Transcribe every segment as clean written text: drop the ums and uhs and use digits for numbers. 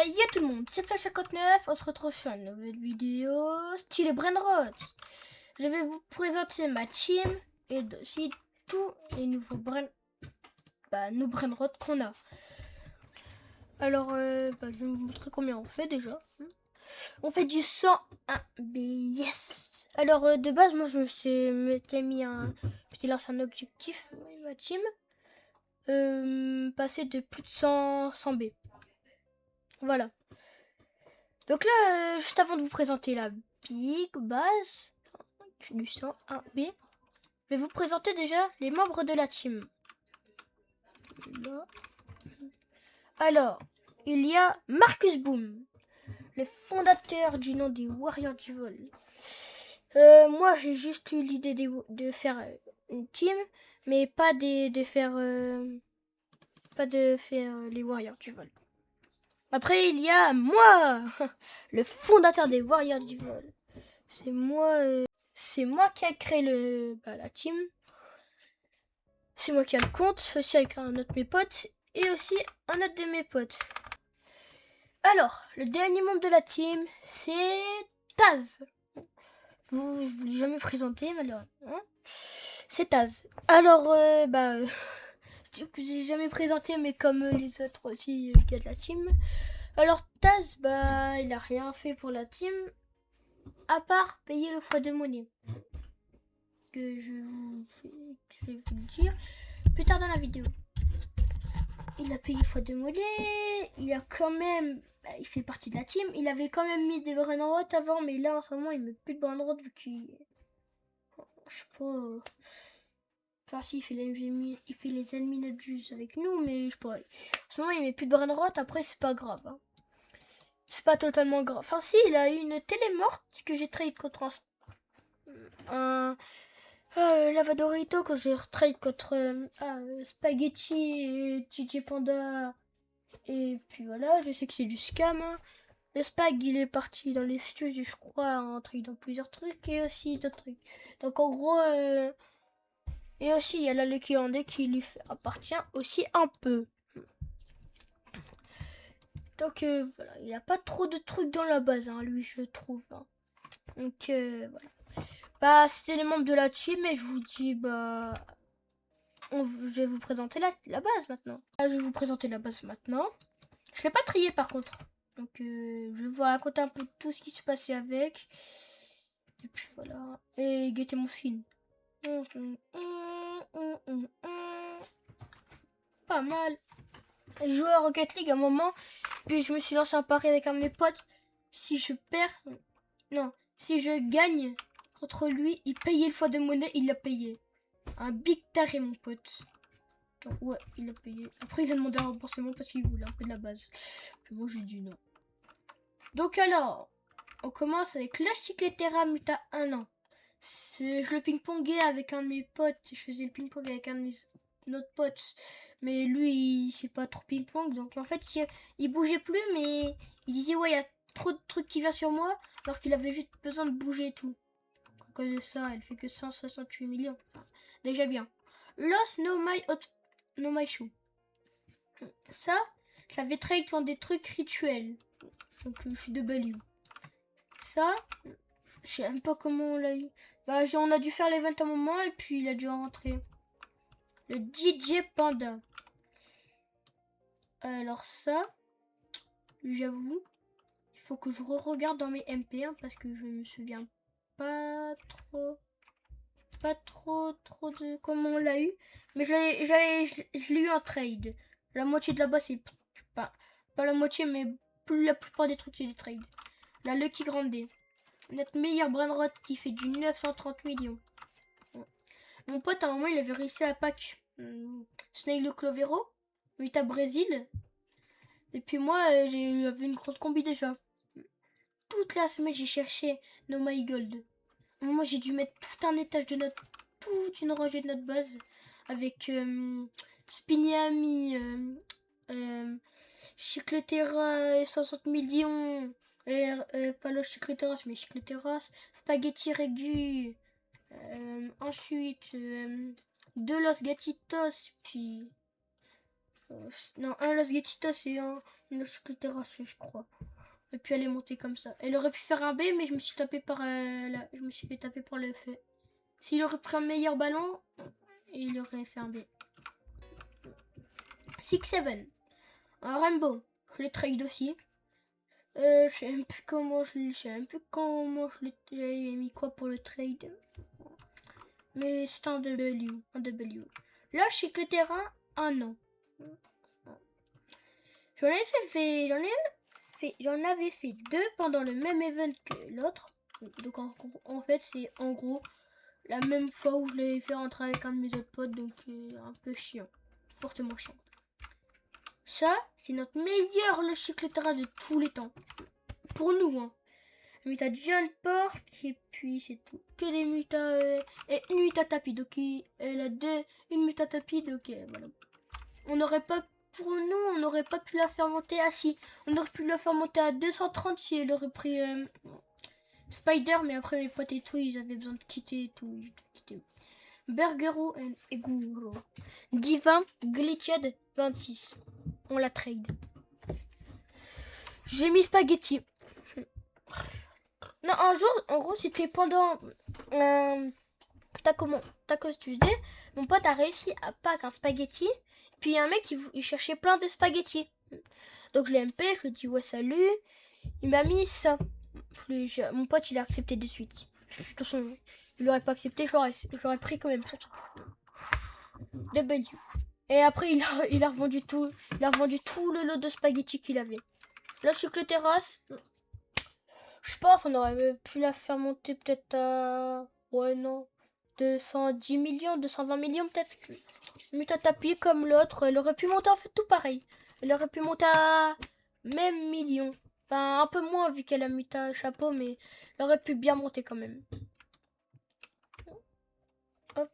Yo tout le monde, c'est Flash59, on se retrouve sur une nouvelle vidéo style Brainrot. Je vais vous présenter ma team et aussi tous les nouveaux nos Brainrot qu'on a. Alors, je vais vous montrer combien on fait déjà. On fait du 101B, yes. Alors, de base, moi je m'étais mis un petit lance un objectif, ma team. Passer de plus de 100 B. Voilà. Donc là, juste avant de vous présenter la big base du 101B, je vais vous présenter déjà les membres de la team. Là. Alors, il y a Marcus Boom, le fondateur du nom des Warriors du Vol. Moi, j'ai juste eu l'idée de faire une team, mais pas de faire les Warriors du Vol. Après, il y a moi, le fondateur des Warriors du Vol. C'est moi qui ai créé la team. C'est moi qui ai le compte, aussi avec un autre de mes potes, et aussi un autre de mes potes. Alors, le dernier membre de la team, c'est Taz. Je vous l'ai jamais présenté, malheureusement. C'est Taz. Alors, je vous ai jamais présenté, mais comme les autres aussi, il y a de la team. Alors, Taz, il a rien fait pour la team, à part payer le frais de monnaie. Que je vais vous le dire plus tard dans la vidéo. Il a payé fois de monnaie, il a quand même, il fait partie de la team. Il avait quand même mis des Brainrot avant, mais là en ce moment il met plus de Brainrot vu qu'il, je sais pas. Enfin si, il fait les ennemis juste avec nous, mais je sais pas. En ce moment il met plus de Brainrot. Après c'est pas grave. Hein. C'est pas totalement grave. Enfin si, il a eu une télé morte que j'ai trade contre un Lavadorito que j'ai retrade contre Spaghetti et DJ Panda. Et puis voilà, je sais que c'est du scam. Hein. Le Spag, il est parti dans les studios, je crois, en trade dans plusieurs trucs et aussi d'autres trucs. Donc en gros, et aussi il y a la Lucky Handé qui lui appartient aussi un peu. Donc voilà, il n'y a pas trop de trucs dans la base, hein, lui, je trouve. Hein. Donc voilà. C'était les membres de la team et je vous dis, je vais vous présenter la base maintenant. Je vais vous présenter la base maintenant. Je ne l'ai pas trié par contre. Donc je vais vous raconter un peu tout ce qui se passait avec. Et puis voilà. Et guettez mon skin. Pas mal. Je jouais à Rocket League à un moment. Puis je me suis lancé un pari avec un de mes potes. Si je perds. Non. Si je gagne contre lui, il payait le fois de monnaie, il l'a payé. Un big taré mon pote. Donc, ouais, il a payé. Après il a demandé un remboursement parce qu'il voulait un peu de la base. Puis moi j'ai dit non. Donc alors, on commence avec la Cycletera Muta 1 an. Je le ping-pongais avec un de mes potes. Je faisais le ping-pong avec un de notre pote. Mais lui, il sait pas trop ping-pong. Donc en fait, il bougeait plus, mais il disait ouais, il y a trop de trucs qui viennent sur moi. Alors qu'il avait juste besoin de bouger et tout. À cause de ça, elle fait que 168 millions. Enfin, déjà bien. Lost No My Shoe. Ça, j'avais trade dans des trucs rituels. Donc je suis de value. Ça, je sais même pas comment on l'a eu. On a dû faire l'event à un moment et puis il a dû rentrer. Le DJ Panda. Alors ça, j'avoue, il faut que je regarde dans mes MP1 parce que je me souviens pas trop de comment on l'a eu. Mais je l'ai eu en trade. La moitié de la base, c'est pas la moitié, mais la plupart des trucs, c'est des trades. La Lucky Grande. Notre meilleur Brainrot qui fait du 930 millions. Mon pote, à un moment, il avait réussi à pack Snail le Clovero, Vita Brésil. Et puis moi, j'avais une grosse combi déjà. Toute la semaine, j'ai cherché No My Gold. À un moment, j'ai dû mettre tout un étage de toute une rangée de notre base. Avec Spiniami, Chicletera, 60 millions. Pas le Chicleteras, mais Chicleteras. Spaghetti Régu. Ensuite, de Los Gatitos, puis Non, un Las Gatitas et une Chocolate Terrasse, je crois. Et puis elle est montée comme ça. Elle aurait pu faire un B, mais je me suis tapé par je me suis fait taper par le fait. S'il aurait pris un meilleur ballon, il aurait fait un B. 6-7. Un Rainbow. Je l'ai trade aussi. Je sais même plus comment j'avais mis quoi pour le trade. Mais c'est un W. Là, je sais que le terrain, un an. J'en avais fait deux pendant le même event que l'autre. Donc en fait, c'est en gros la même fois où je l'avais fait rentrer avec un de mes autres potes. Donc un peu chiant. Fortement chiant. Ça, c'est notre meilleur le cyclotera de tous les temps. Pour nous, hein. La muta de John Park, et puis c'est tout. Que les mutas et une muta tapis. Donc elle a une muta tapis, donc voilà. On n'aurait pas, pour nous, on n'aurait pas pu la faire monter à si. On aurait pu la faire monter à 230 si elle aurait pris Spider, mais après mes potes et tout, ils avaient besoin de quitter et tout. Burgero et Guru. Divin, Glitched, 26. On la trade. J'ai mis Spaghetti. Non, un jour, en gros, c'était pendant Tacos Tuesday. Mon pote a réussi à pack un spaghetti. Puis il y a un mec il cherchait plein de spaghettis. Donc je l'ai MP, je lui ai dit ouais salut. Il m'a mis ça. Mon pote il a accepté de suite. De toute façon, il l'aurait pas accepté, je l'aurais pris quand même. W. Et après il a revendu tout. Il a revendu tout le lot de spaghettis qu'il avait. Là je suis que le terrasse. Je pense qu'on aurait pu la faire monter peut-être à... Ouais non. 210 millions, 220 millions peut-être. Muta tapis comme l'autre. Elle aurait pu monter en fait tout pareil. Elle aurait pu monter à même million. Enfin un peu moins vu qu'elle a muta chapeau, mais elle aurait pu bien monter quand même. Hop.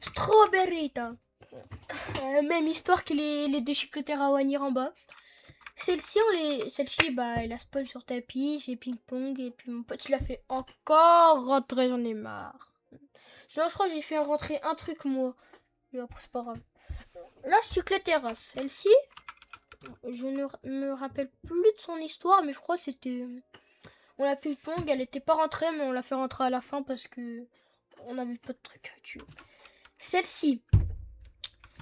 Strawberryta. Même histoire que les deux Chiclotera Wanir en bas. Celle-ci, bah, elle a spawn sur tapis, j'ai ping-pong, et puis mon pote, il a fait encore rentrer, j'en ai marre. Genre, je crois que j'ai fait rentrer un truc, moi. Mais après, c'est pas grave. Là, je suis que la terrasse. Celle-ci, je ne me rappelle plus de son histoire, mais je crois que c'était... On l'a ping-pong, elle était pas rentrée, mais on l'a fait rentrer à la fin parce que on n'avait pas de truc à tuer. Celle-ci,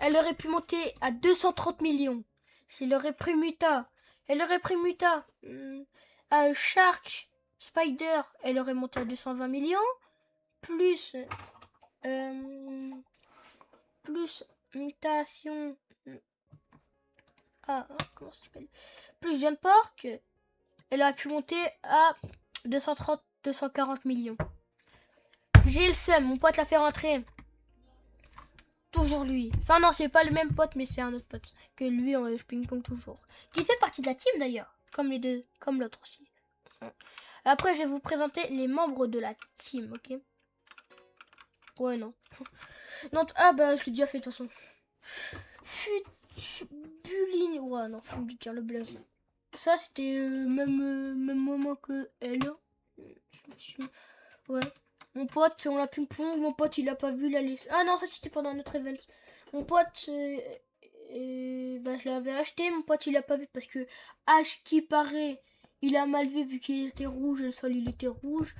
elle aurait pu monter à 230 millions. S'il aurait pris Muta, elle aurait pris Muta à Shark, Spider, elle aurait monté à 220 millions. Plus mutation comment ça s'appelle, plus Jeune Porc, elle aurait pu monter à 240 millions. J'ai le seum, mon pote l'a fait rentrer. Toujours lui. Enfin non, c'est pas le même pote, mais c'est un autre pote que lui, je ping-pong toujours. Qui fait partie de la team d'ailleurs, comme les deux, comme l'autre aussi. Après, je vais vous présenter les membres de la team, ok? Ouais, non. Non, bah, je l'ai déjà fait de toute façon. Buline. Ouais, non, faut me dire le blaze. Ça, c'était même moment que elle. Ouais. Mon pote, on l'a ping-pong. Mon pote, il a pas vu la liste. Ah non, ça, c'était pendant notre event. Mon pote, bah, je l'avais acheté. Mon pote, il a pas vu parce que H qui paraît, il a mal vu qu'il était rouge. Le sol, il était rouge.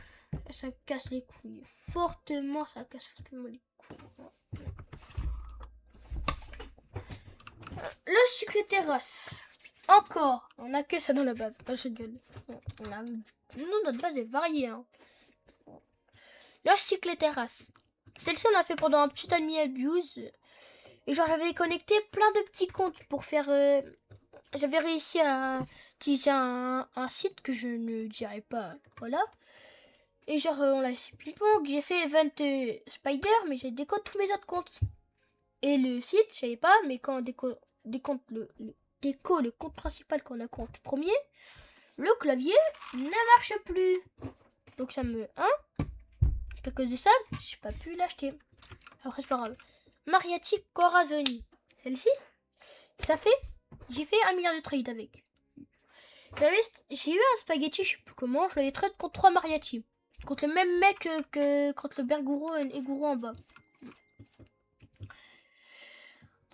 Ça casse les couilles. Fortement, ça casse fortement les couilles. Le cycle terrasse. Encore. On a que ça dans la base. Pas je gueule. Nous, notre base est variée. Hein. Le cycle terrasse. Celle-ci, on a fait pendant un petit ami abuse. Et genre, j'avais connecté plein de petits comptes pour faire... j'avais réussi à utiliser un site que je ne dirais pas. Voilà. Et genre, on l'a fait ping-pong. J'ai fait event Spider, mais j'ai décode tous mes autres comptes. Et le site, je savais pas, mais quand on décode le compte principal qu'on a compte premier, le clavier ne marche plus. Donc ça me... à cause de ça, j'ai pas pu l'acheter. Après, c'est pas grave. Mariachi Corazoni. Celle-ci, ça fait... J'ai fait 1 milliard de trades avec. J'ai eu un spaghetti, je sais plus comment, je l'avais trade contre 3 mariachi. Contre le même mec que contre le Berguro et Guru en bas.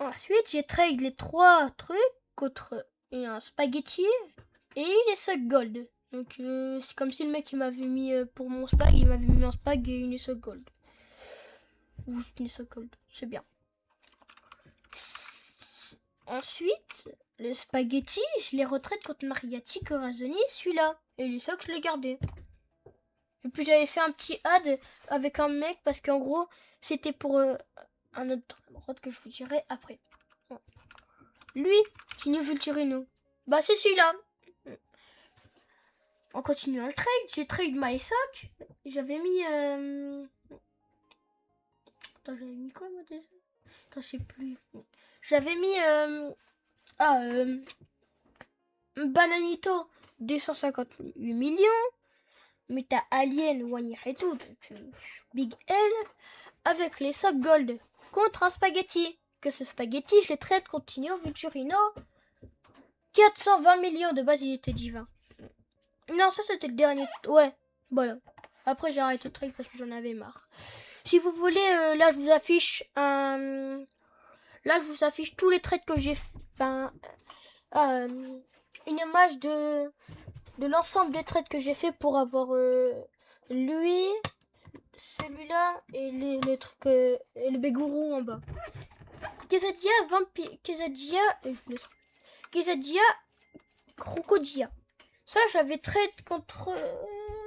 Ensuite, j'ai trade les 3 trucs contre un spaghetti et les sacs gold. Donc, c'est comme si le mec il m'avait mis pour mon spag, il m'avait mis un spag et une sac gold. Ou une sac gold, c'est bien. Ensuite, le spaghetti, je les retraite contre Mariachi Corazzoni, celui-là. Et les sacs, je les gardais. Et puis j'avais fait un petit ad avec un mec parce qu'en gros, c'était pour un autre road que je vous dirai après. Bon. Lui, Tino Vulturino. Bah c'est celui-là. En continuant le trade, j'ai trade my sock. J'avais mis... Attends, j'avais mis quoi moi déjà? Attends, je sais plus. J'avais mis... Bananito 258 millions. Mais t'as Alien, Wanyir et tout. Donc, Big L. Avec les socks gold. Contre un spaghetti. Que ce spaghetti, je les traite Continuo Vulturino. 420 millions de base, il était divin. Non, ça c'était le dernier. Ouais, voilà. Après, j'ai arrêté de trade parce que j'en avais marre. Si vous voulez, là, je vous affiche un. Là, je vous affiche tous les trades que j'ai fait. Enfin, une image de l'ensemble des trades que j'ai fait pour avoir lui, celui-là et les trucs et le Bégourou en bas. Quesadilla, Quesadilla, Crocodilla. Ça, j'avais trade contre.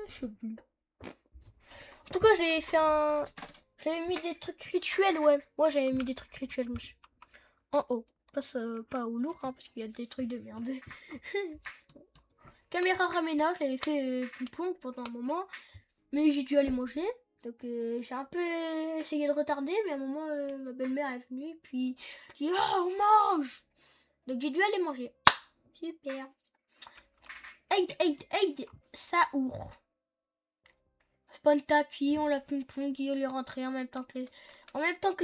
Je sais plus. En tout cas, j'avais fait un. J'avais mis des trucs rituels, ouais. Moi, j'avais mis des trucs rituels, monsieur. En haut. Pas au lourd, hein, parce qu'il y a des trucs de merde. Caméra Ramena, j'avais fait ping-pong pendant un moment. Mais j'ai dû aller manger. Donc, j'ai un peu essayé de retarder. Mais à un moment, ma belle-mère est venue. Et puis, j'ai dit, oh, on mange! Donc, j'ai dû aller manger. Super. Aïe, Saour. Spawn tapis, on l'a ping-pong, il est rentré en même temps que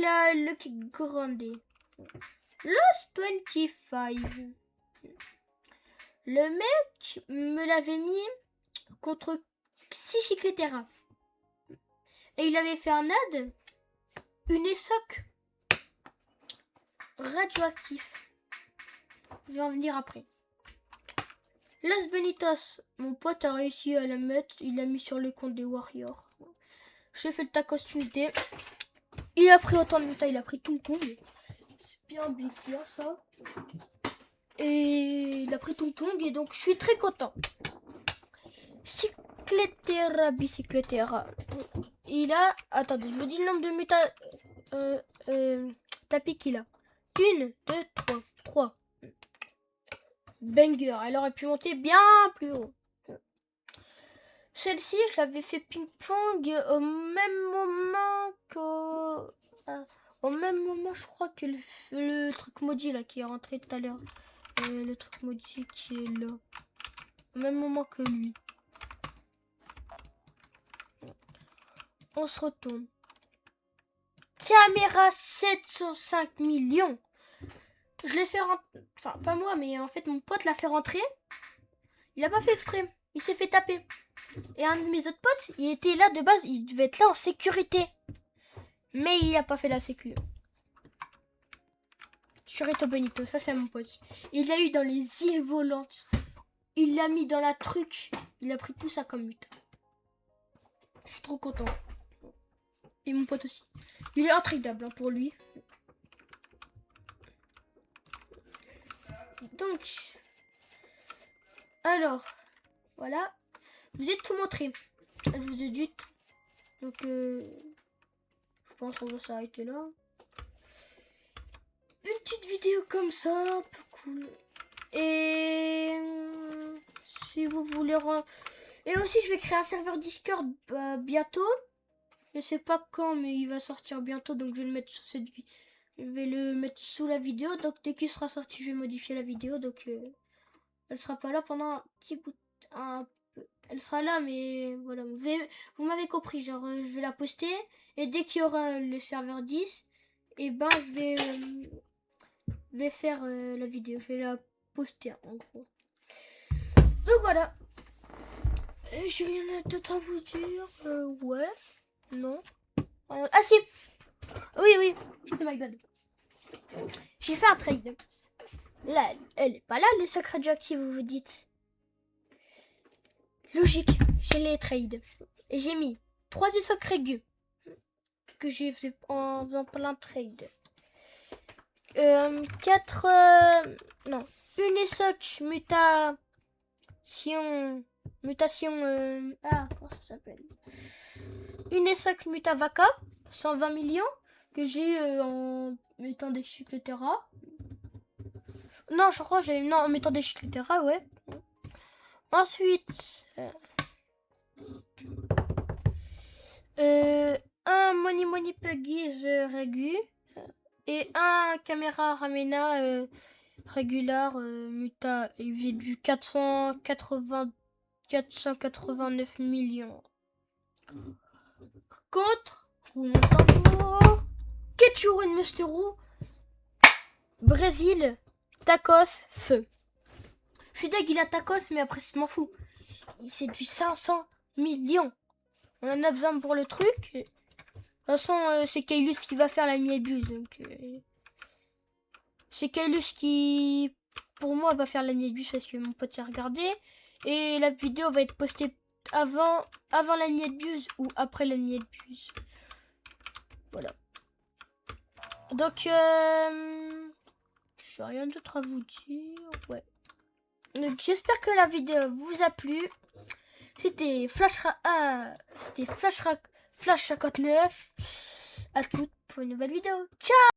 la Lucky Grande. Lost 25. Le mec me l'avait mis contre 6 Chicletera. Et il avait fait un ad, une ESOC radioactif. Je vais en venir après. Los Benitos, mon pote a réussi à la mettre, il l'a mis sur le compte des Warriors. J'ai fait le tacos Tuesday. Il a pris autant de méta, il a pris Tung Tung. C'est bien bien ça. Et il a pris Tung Tung et donc je suis très content. Bicycletera. Il a... Attendez, je vous dis le nombre de méta tapis qu'il a. 1, 2, 3. 3. Banger, elle aurait pu monter bien plus haut. Celle-ci, je l'avais fait ping-pong au même moment que... au même moment, je crois que le truc maudit là qui est rentré tout à l'heure. Le truc maudit qui est là. Au même moment que lui. On se retourne. Caméra 705 millions. Je l'ai fait rentrer. Enfin, pas moi, mais en fait, mon pote l'a fait rentrer. Il a pas fait exprès. Il s'est fait taper. Et un de mes autres potes, il était là de base. Il devait être là en sécurité. Mais il a pas fait la sécu. Churrito Bonito, ça c'est mon pote. Il l'a eu dans les îles volantes. Il l'a mis dans la truc. Il a pris tout ça comme mute. Je suis trop content. Et mon pote aussi. Il est intrigable hein, pour lui. Donc, alors, voilà. Je vous ai tout montré. Je vous ai dit tout. Donc, je pense qu'on va s'arrêter là. Une petite vidéo comme ça, un peu cool. Et si vous voulez... Et aussi, je vais créer un serveur Discord bientôt. Je sais pas quand, mais il va sortir bientôt. Donc, je vais le mettre sous cette vidéo. Je vais le mettre sous la vidéo. Donc, dès qu'il sera sorti, je vais modifier la vidéo. Donc, elle sera pas là pendant un petit bout. Elle sera là, mais voilà. Vous m'avez compris. Genre, je vais la poster. Et dès qu'il y aura le serveur 10, et ben, je vais faire la vidéo. Je vais la poster, en gros. Donc, voilà. J'ai rien d'autre à vous dire. Ouais. Non. Ah, si. Oui, c'est my bad. J'ai fait un trade. Là, elle est pas là, les sacs radioactifs, vous vous dites. Logique, j'ai les trades. Et j'ai mis 3 socs régus. Que j'ai fait en faisant plein de trades. 4... non. Une ESOC mutation... ah, comment ça s'appelle? Une ESOC Mutavaca, 120 millions, que j'ai en mettant des cycles Terra. Non, je crois que j'ai... Non, en mettant des cycles Terra, ouais. Ensuite... un Money Puggies Régu. Et un caméra Ramena régular muta. Il faisait du 489 millions. Contre, roulement de tambour, Ketchuru et Musteru, Brésil, tacos, feu. Je suis deg, il a tacos, mais après, je m'en fous. C'est du 500 millions. On en a besoin pour le truc. De toute façon, c'est Kailus qui va faire la miébuse. Donc, c'est Kailus qui, pour moi, va faire la miébuse parce que mon pote a regardé. Et la vidéo va être postée avant la miébuse ou après la miébuse. Voilà. Donc, j'ai rien d'autre à vous dire. Ouais. Donc, j'espère que la vidéo vous a plu. C'était Flash 59. À toutes pour une nouvelle vidéo. Ciao!